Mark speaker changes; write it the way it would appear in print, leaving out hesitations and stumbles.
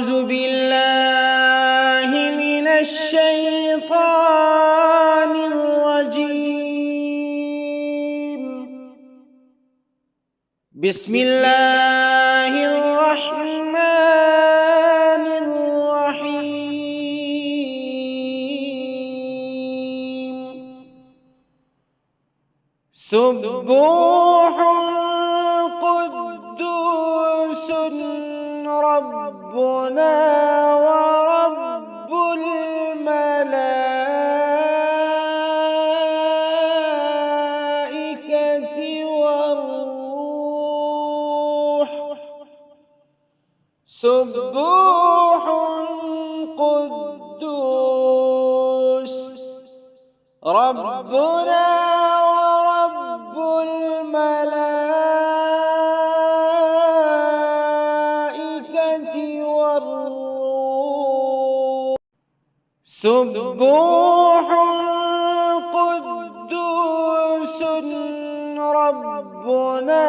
Speaker 1: أعوذ بالله من الشيطان الرجيم. بسم الله الرحمن الرحيم. سبوح قدوس ربنا ورب الملائكة والروح. سبوح قدوس ربنا ورب الملائكة والروح. سبوح قدوس ربنا